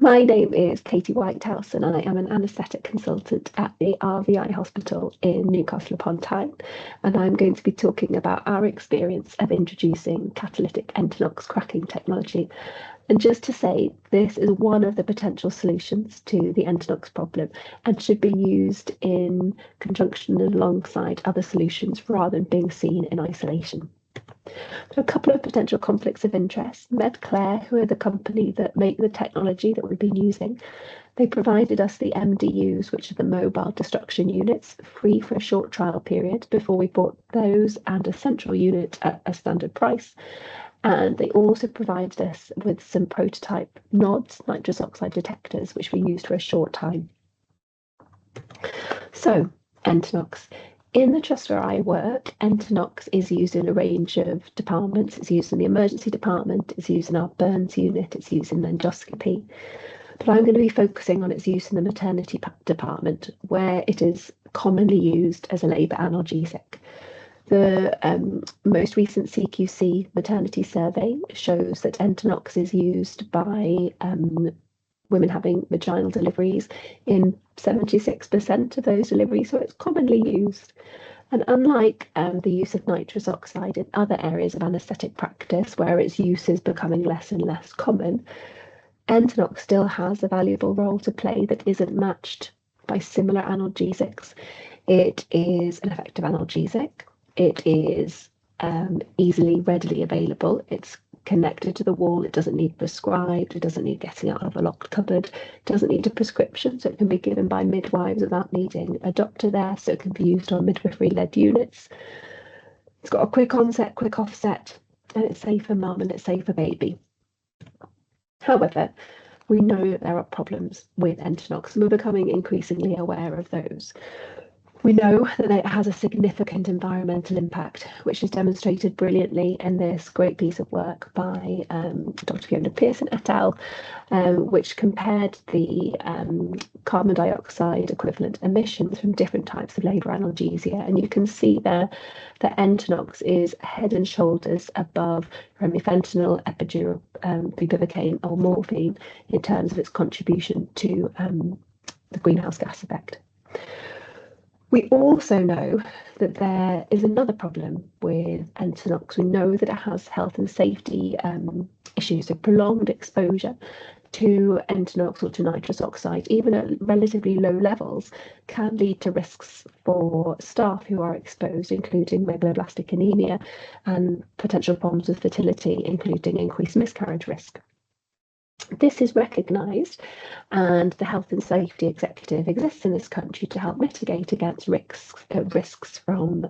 My name is Katy Whitehouse and I am an anaesthetic consultant at the RVI Hospital in Newcastle Upon Tyne, and I'm going to be talking about our experience of introducing catalytic Entonox cracking technology. And just to say, this is one of the potential solutions to the Entonox problem and should be used in conjunction and alongside other solutions rather than being seen in isolation. So a couple of potential conflicts of interest. Medcare, who are the company that make the technology that we've been using, they provided us the MDUs, which are the mobile destruction units, free for a short trial period before we bought those and a central unit at a standard price. And they also provided us with some prototype NODs, nitrous oxide detectors, which we used for a short time. So, Entonox. In the trust where I work, Entonox is used in a range of departments. It's used in the emergency department, it's used in our burns unit, it's used in endoscopy. But I'm going to be focusing on its use in the maternity department, where it is commonly used as a labour analgesic. The most recent CQC maternity survey shows that Entonox is used by women having vaginal deliveries in 76% of those deliveries, so it's commonly used. And unlike the use of nitrous oxide in other areas of anaesthetic practice, where its use is becoming less and less common, Entonox still has a valuable role to play that isn't matched by similar analgesics. It is an effective analgesic. It is easily, readily available. It's connected to the wall. It doesn't need prescribed. It doesn't need getting out of a locked cupboard. It doesn't need a prescription, so it can be given by midwives without needing a doctor there, so it can be used on midwifery-led units. It's got a quick onset, quick offset, and it's safe for mum and it's safe for baby. However, we know that there are problems with Entonox, and we're becoming increasingly aware of those. We know that it has a significant environmental impact, which is demonstrated brilliantly in this great piece of work by Dr. Fiona Pearson et al., which compared the carbon dioxide equivalent emissions from different types of labour analgesia. And you can see there that Entonox is head and shoulders above remifentanil, epidural, bupivacaine or morphine in terms of its contribution to the greenhouse gas effect. We also know that there is another problem with Entonox. We know that it has health and safety issues, so prolonged exposure to Entonox or to nitrous oxide, even at relatively low levels, can lead to risks for staff who are exposed, including megaloblastic anemia and potential problems with fertility, including increased miscarriage risk. This is recognised, and the Health and Safety Executive exists in this country to help mitigate against risks from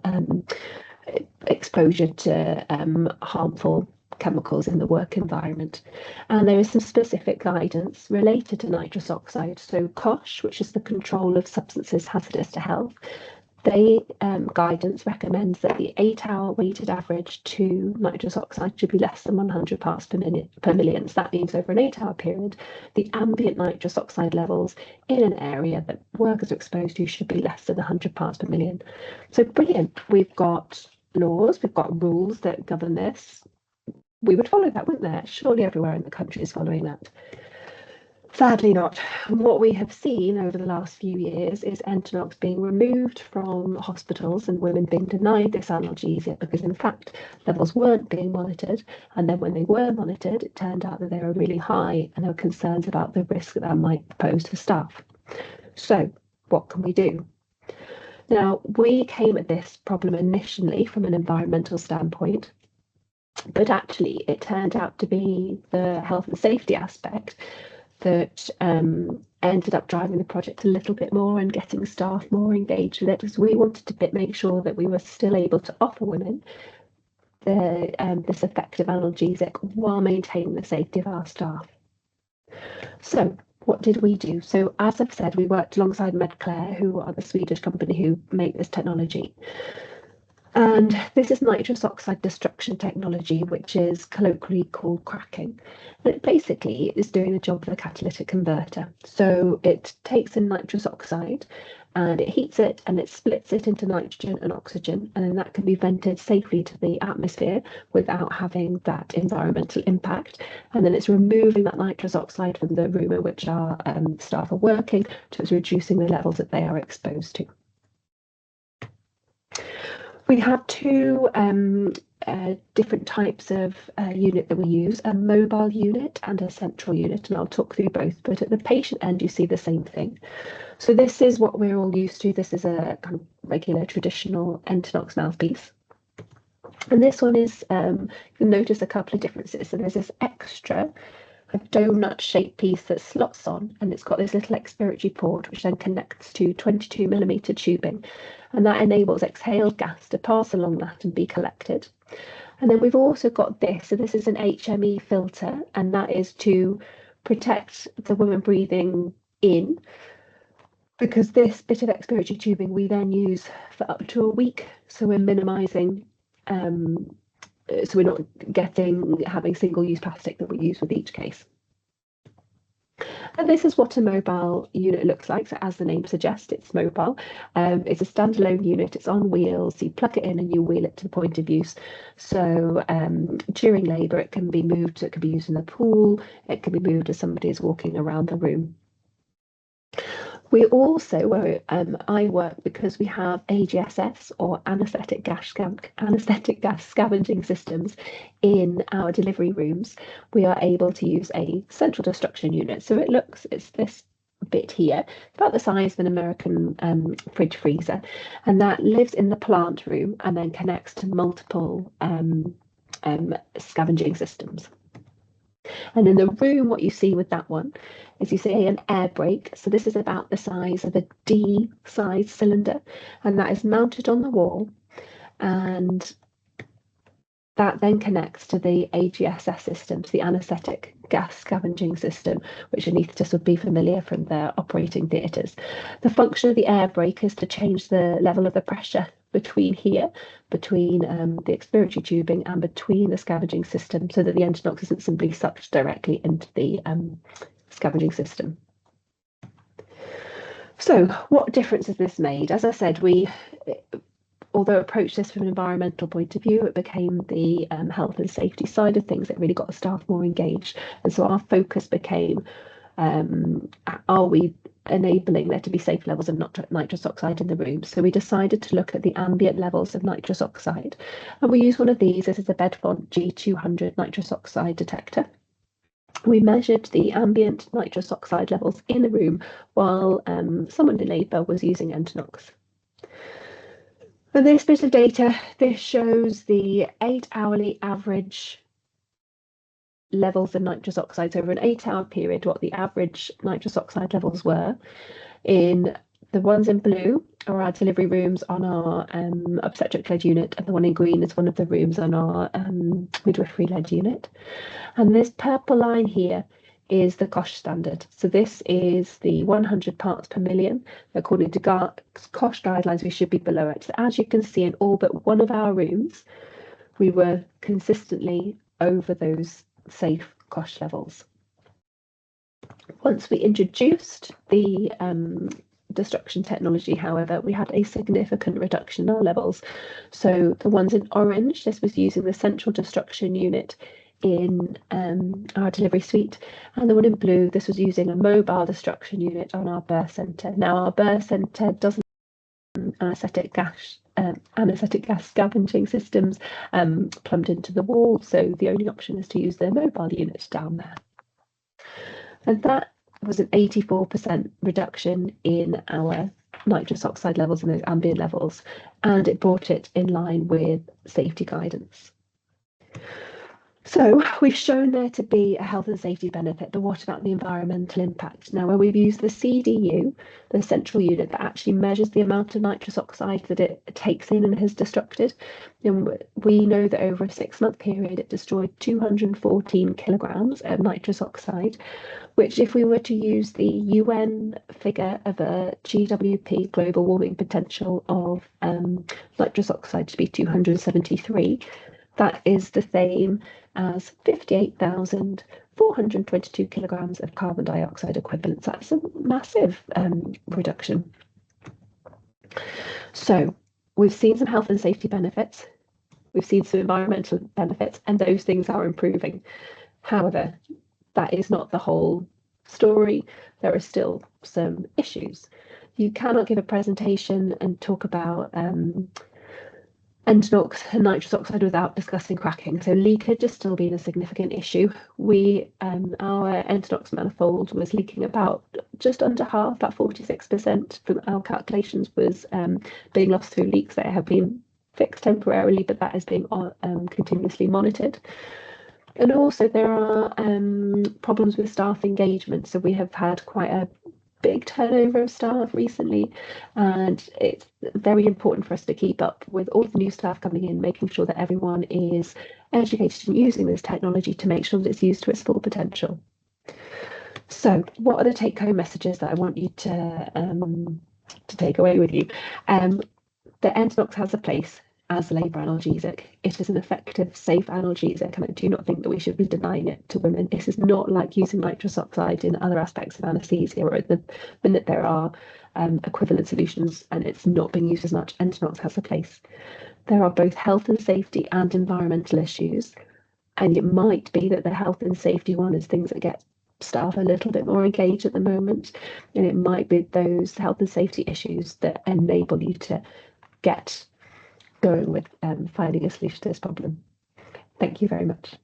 exposure to harmful chemicals in the work environment. And there is some specific guidance related to nitrous oxide. So COSH, which is the Control of Substances Hazardous to Health, guidance recommends that the 8-hour weighted average to nitrous oxide should be less than 100 parts per million. So that means over an 8-hour period, the ambient nitrous oxide levels in an area that workers are exposed to should be less than 100 parts per million. So brilliant. We've got laws, we've got rules that govern this. We would follow that, wouldn't there? Surely everywhere in the country is following that. Sadly not. What we have seen over the last few years is Entonox being removed from hospitals and women being denied this analgesia because, in fact, levels weren't being monitored. And then when they were monitored, it turned out that they were really high, and there were concerns about the risk that might pose to staff. So what can we do? Now, we came at this problem initially from an environmental standpoint, but actually it turned out to be the health and safety aspect that ended up driving the project a little bit more and getting staff more engaged with it, because we wanted to make sure that we were still able to offer women this effective analgesic while maintaining the safety of our staff. So what did we do? So as I've said, we worked alongside Medcare, who are the Swedish company who make this technology. And this is nitrous oxide destruction technology, which is colloquially called cracking. And it basically is doing the job of a catalytic converter. So it takes in nitrous oxide and it heats it and it splits it into nitrogen and oxygen, and then that can be vented safely to the atmosphere without having that environmental impact. And then it's removing that nitrous oxide from the room in which our staff are working, so it's reducing the levels that they are exposed to. We have two different types of unit that we use, a mobile unit and a central unit, and I'll talk through both, but at the patient end you see the same thing. So this is what we're all used to. This is a kind of regular traditional Entonox mouthpiece. And this one is, you'll notice a couple of differences. So there's this extra a donut shaped piece that slots on, and it's got this little expiratory port which then connects to 22mm tubing, and that enables exhaled gas to pass along that and be collected. And then we've also got this, so this is an HME filter, and that is to protect the woman breathing in, because this bit of expiratory tubing we then use for up to a week, so we're minimising so we're not having single-use plastic that we use with each case. And this is what a mobile unit looks like. So as the name suggests, it's mobile. It's a standalone unit. It's on wheels. You plug it in and you wheel it to the point of use. So during labour, it can be moved. It can be used in the pool. It can be moved as somebody is walking around the room. We also, where I work, because we have AGSS or anaesthetic gas scavenging systems in our delivery rooms, we are able to use a central destruction unit. So it's this bit here, about the size of an American fridge freezer, and that lives in the plant room and then connects to multiple scavenging systems. And in the room, what you see with that one is you see an air brake. So this is about the size of a D-size cylinder, and that is mounted on the wall, and that then connects to the AGSS system, to the anaesthetic gas scavenging system, which anaesthetists would be familiar from their operating theatres. The function of the air brake is to change the level of the pressure between the expiratory tubing and between the scavenging system, so that the Entonox isn't simply sucked directly into the scavenging system. So what difference has this made? As I said, although approached this from an environmental point of view, it became the health and safety side of things that really got the staff more engaged. And so our focus became, are we enabling there to be safe levels of nitrous oxide in the room? So we decided to look at the ambient levels of nitrous oxide, and we used one of these. This is a Bedfont G200 nitrous oxide detector. We measured the ambient nitrous oxide levels in the room while someone in labour was using Entonox. For this bit of data, this shows the 8-hourly average levels of nitrous oxides over an 8-hour period, what the average nitrous oxide levels were. In the ones in blue are our delivery rooms on our obstetric-led unit, and the one in green is one of the rooms on our midwifery-led unit. And this purple line here is the COSH standard. So this is the 100 parts per million. According to COSH guidelines, we should be below it. So as you can see, in all but one of our rooms, we were consistently over those safe COSH levels. Once we introduced the destruction technology, however, we had a significant reduction in our levels. So the ones in orange, this was using the central destruction unit in our delivery suite, and the one in blue, this was using a mobile destruction unit on our birth centre. Now our birth centre doesn't have anaesthetic gas scavenging systems plumbed into the wall, so the only option is to use the mobile unit down there. And that was an 84% reduction in our nitrous oxide levels and those ambient levels, and it brought it in line with safety guidance. So we've shown there to be a health and safety benefit, but what about the environmental impact? Now, when we've used the CDU, the central unit that actually measures the amount of nitrous oxide that it takes in and has destructed, and we know that over a 6-month period, it destroyed 214 kilograms of nitrous oxide, which if we were to use the UN figure of a GWP, global warming potential of nitrous oxide to be 273, that is the same as 58,422 kilograms of carbon dioxide equivalents. That's a massive reduction. So we've seen some health and safety benefits. We've seen some environmental benefits, and those things are improving. However, that is not the whole story. There are still some issues. You cannot give a presentation and talk about Entonox and nitrous oxide without discussing cracking. So leakage has still been a significant issue. Our Entonox manifold was leaking about just under half, about 46% from our calculations was being lost through leaks that have been fixed temporarily, but that is being continuously monitored. And also there are problems with staff engagement. So we have had quite a big turnover of staff recently, and it's very important for us to keep up with all the new staff coming in, making sure that everyone is educated in using this technology to make sure that it's used to its full potential. So what are the take-home messages that I want you to take away with you? The Entonox has a place as a labour analgesic. It is an effective, safe analgesic, and I do not think that we should be denying it to women. This is not like using nitrous oxide in other aspects of anaesthesia, or at the minute there are equivalent solutions and it's not being used as much. Entonox has a place. There are both health and safety and environmental issues, and it might be that the health and safety one is things that get staff a little bit more engaged at the moment, and it might be those health and safety issues that enable you to get going with finding a solution to this problem. Thank you very much.